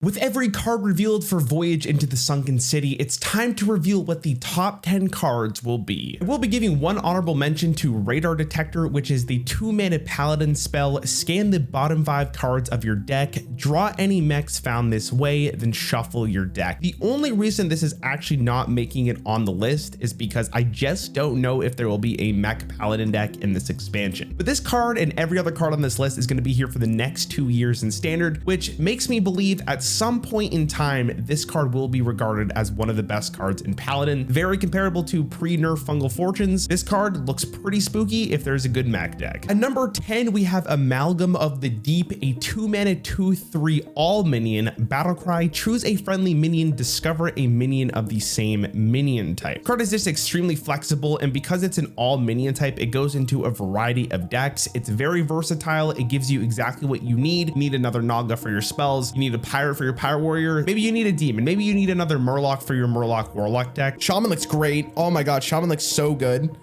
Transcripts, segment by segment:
With every card revealed for Voyage into the Sunken City, it's time to reveal what the top 10 cards will be. We'll be giving one honorable mention to Radar Detector, which is the 2-mana paladin spell. Scan the bottom 5 cards of your deck, draw any mechs found this way, then shuffle your deck. The only reason this is actually not making it on the list is because I just don't know if there will be a mech paladin deck in this expansion. But this card and every other card on this list is going to be here for the next 2 years in Standard, which makes me believe at some point in time, this card will be regarded as one of the best cards in Paladin. Very comparable to pre-nerf Fungal Fortunes. This card looks pretty spooky if there's a good mech deck. At number 10, we have Amalgam of the Deep, a 2-mana 2/3 all minion. Battlecry, choose a friendly minion, discover a minion of the same minion type. Card is just extremely flexible, and because it's an all minion type, it goes into a variety of decks. It's very versatile. It gives you exactly what you need. You need another Naga for your spells. You need a pirate for your pirate warrior. Maybe you need a demon. Maybe you need another Murloc for your Murloc Warlock deck. Shaman looks great. Oh my god, Shaman looks so good.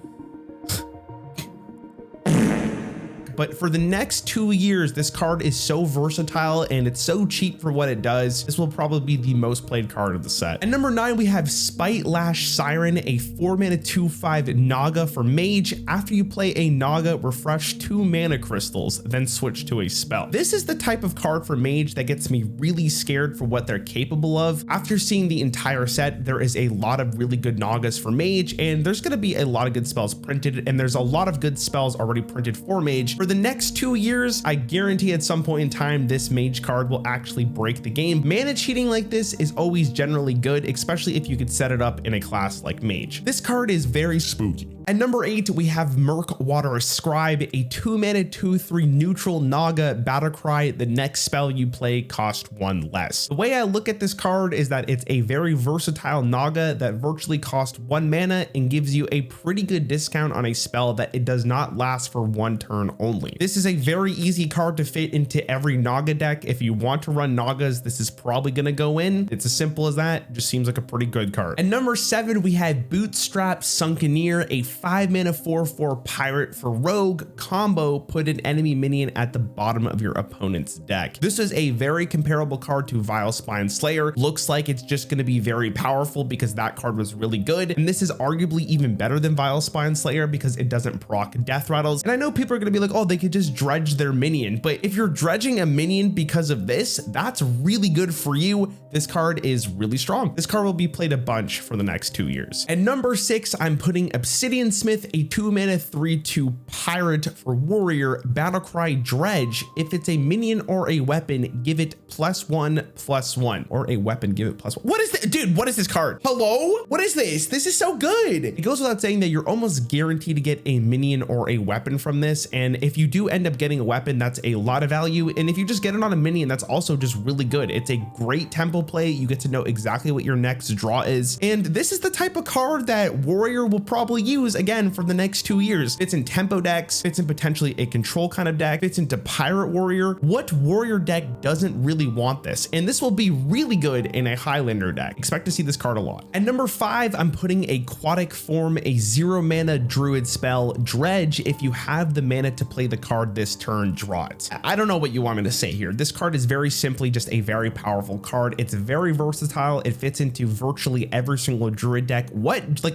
But for the next 2 years, this card is so versatile and it's so cheap for what it does. This will probably be the most played card of the set. At number 9, we have Spite Lash Siren, a 4-mana 2/5 Naga for Mage. After you play a Naga, refresh 2 mana crystals, then switch to a spell. This is the type of card for Mage that gets me really scared for what they're capable of. After seeing the entire set, there is a lot of really good Nagas for Mage, and there's going to be a lot of good spells printed, and there's a lot of good spells already printed for Mage. For the next 2 years, I guarantee at some point in time, this Mage card will actually break the game. Mana cheating like this is always generally good, especially if you could set it up in a class like Mage. This card is very spooky. At number 8, we have Murkwater Ascribe, a 2-mana 2/3 neutral Naga. Battlecry, the next spell you play cost 1 less. The way I look at this card is that it's a very versatile Naga that virtually costs 1 mana and gives you a pretty good discount on a spell that it does not last for 1 turn only. This is a very easy card to fit into every Naga deck. If you want to run Nagas, this is probably going to go in. It's as simple as that. Just seems like a pretty good card. At number 7, we have Bootstrap Sunkeneer, a 5-mana 4/4 pirate for Rogue. Combo, put an enemy minion at the bottom of your opponent's deck. This is a very comparable card to Vile Spine Slayer. Looks like it's just going to be very powerful because that card was really good. And this is arguably even better than Vile Spine Slayer because it doesn't proc death rattles. And I know people are going to be like, oh, they could just dredge their minion. But if you're dredging a minion because of this, that's really good for you. This card is really strong. This card will be played a bunch for the next 2 years. At number 6, I'm putting Obsidian Smith, a 2-mana 3/2 pirate for warrior. Battlecry Dredge. If it's a minion or a weapon, give it +1/+1. Or a weapon, give it +1. What is this? Dude, what is this card? Hello? What is this? This is so good. It goes without saying that you're almost guaranteed to get a minion or a weapon from this. And if you do end up getting a weapon, that's a lot of value. And if you just get it on a minion, that's also just really good. It's a great tempo play. You get to know exactly what your next draw is. And this is the type of card that warrior will probably use again for the next 2 years. Fits in tempo decks, fits in potentially a control kind of deck, fits into pirate warrior. What warrior deck doesn't really want this? And this will be really good in a Highlander deck. Expect to see this card a lot. At number 5, I'm putting Aquatic Form, a 0-mana druid spell. Dredge. If you have the mana to play the card this turn, draw it. I don't know what you want me to say here. This card is very simply just a very powerful card. It's very versatile. It fits into virtually every single druid deck.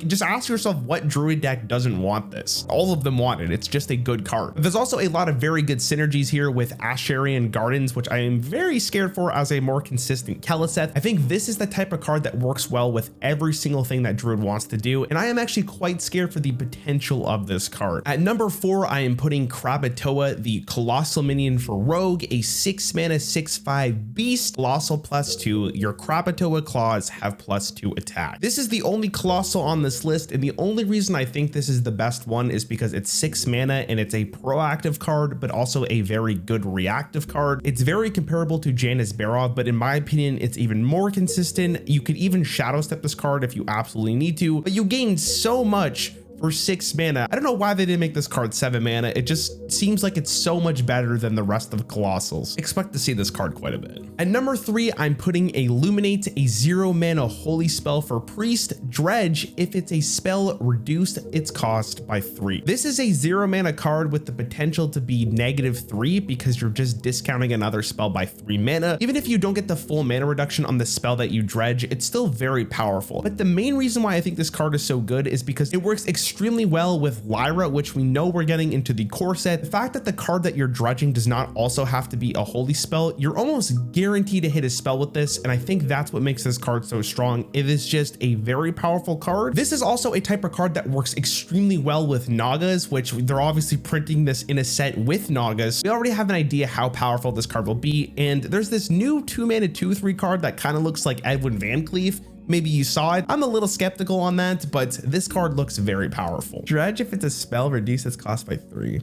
Just ask yourself, what druid deck doesn't want this? All of them want it. It's just a good card. There's also a lot of very good synergies here with Asharian Gardens, which I am very scared for as a more consistent Keleseth. I think this is the type of card that works well with every single thing that druid wants to do, and I am actually quite scared for the potential of this card. At number 4, I am putting Krabatoa, the colossal minion for Rogue, a 6-mana 6/5 beast. Colossal +2. Your Krabatoa claws have +2 attack. This is the only colossal on this list, and the only reason I think this is the best one is because it's 6 mana and it's a proactive card, but also a very good reactive card. It's very comparable to Janice Barov, but in my opinion, it's even more consistent. You could even shadow step this card if you absolutely need to, but you gain so much for 6 mana. I don't know why they didn't make this card 7 mana. It just seems like it's so much better than the rest of the Colossals. Expect to see this card quite a bit. At number 3, I'm putting a Luminate, a 0 mana holy spell for Priest. Dredge, if it's a spell, reduce its cost by 3. This is a 0 mana card with the potential to be -3 because you're just discounting another spell by 3 mana. Even if you don't get the full mana reduction on the spell that you dredge, it's still very powerful. But the main reason why I think this card is so good is because it works extremely well with Lyra, which we know we're getting into the core set. The fact that the card that you're dredging does not also have to be a holy spell, you're almost guaranteed to hit a spell with this, and I think that's what makes this card so strong. It is just a very powerful card. This is also a type of card that works extremely well with Nagas, which they're obviously printing this in a set with Nagas. We already have an idea how powerful this card will be, and there's this new 2 mana 2/3 card that kind of looks like Edwin Van Cleef. Maybe you saw it. I'm a little skeptical on that, but this card looks very powerful. Dredge, if it's a spell, reduce its cost by 3.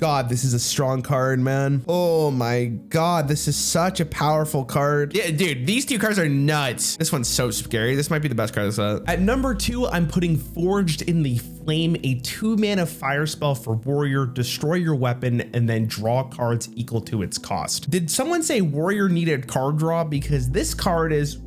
God, this is a strong card, man. Oh my God, this is such a powerful card. Yeah, dude, these two cards are nuts. This one's so scary. This might be the best card of the set. At number 2, I'm putting Forged in the Flame, a 2 mana fire spell for Warrior. Destroy your weapon and then draw cards equal to its cost. Did someone say Warrior needed card draw? Because this card is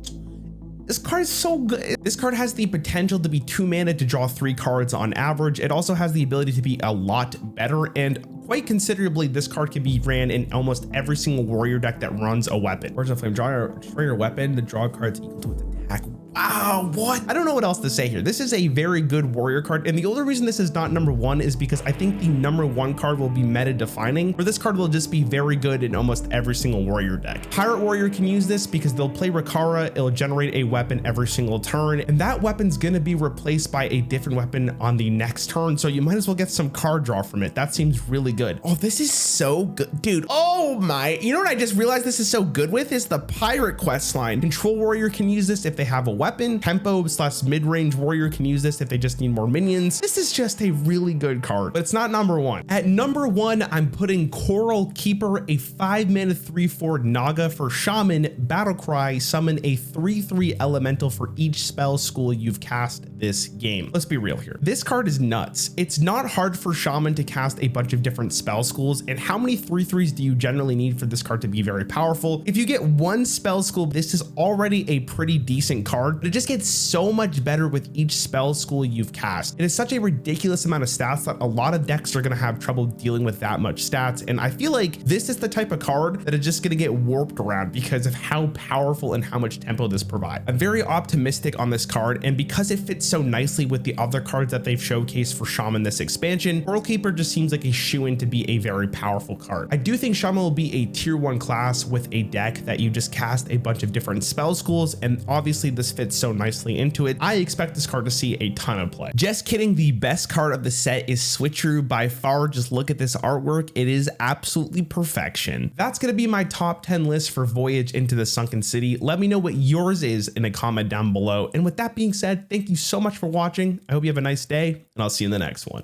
so good. This card has the potential to be 2 mana to draw 3 cards on average. It also has the ability to be a lot better, and quite considerably, this card can be ran in almost every single warrior deck that runs a weapon. Forge of Flame, destroy your weapon to draw cards equal to its attack. Wow, what? I don't know what else to say here. This is a very good warrior card, and the only reason this is not number 1 is because I think the number 1 card will be meta defining, where this card will just be very good in almost every single warrior deck. Pirate Warrior can use this because they'll play Rakara, it'll generate a weapon every single turn, and that weapon's gonna be replaced by a different weapon on the next turn, so you might as well get some card draw from it. That seems really good. Oh, this is so good, dude. Oh my, you know what I just realized this is so good with is the Pirate quest line. Control Warrior can use this if they have a weapon. Tempo / mid-range warrior can use this if they just need more minions. This is just a really good card, but it's not number 1. At number 1, I'm putting Coral Keeper, a 5 mana 3/4 Naga for Shaman. Battlecry, summon a 3/3 elemental for each spell school you've cast this game. Let's be real here. This card is nuts. It's not hard for Shaman to cast a bunch of different spell schools, and how many 3/3s do you generally need for this card to be very powerful? If you get 1 spell school, this is already a pretty decent card, but it just gets so much better with each spell school you've cast. It is such a ridiculous amount of stats that a lot of decks are going to have trouble dealing with that much stats, and I feel like this is the type of card that is just going to get warped around because of how powerful and how much tempo this provides. I'm very optimistic on this card, and because it fits so nicely with the other cards that they've showcased for Shaman this expansion, Coral Keeper just seems like a shoo-in to be a very powerful card. I do think Shaman will be a tier 1 class with a deck that you just cast a bunch of different spell schools, and obviously this fits so nicely into it. I expect this card to see a ton of play. Just kidding, the best card of the set is Switcheroo by far. Just look at this artwork. It is absolutely perfection. That's going to be my top 10 list for Voyage into the Sunken City. Let me know what yours is in a comment down below. And with that being said, thank you so much for watching. I hope you have a nice day, and I'll see you in the next one.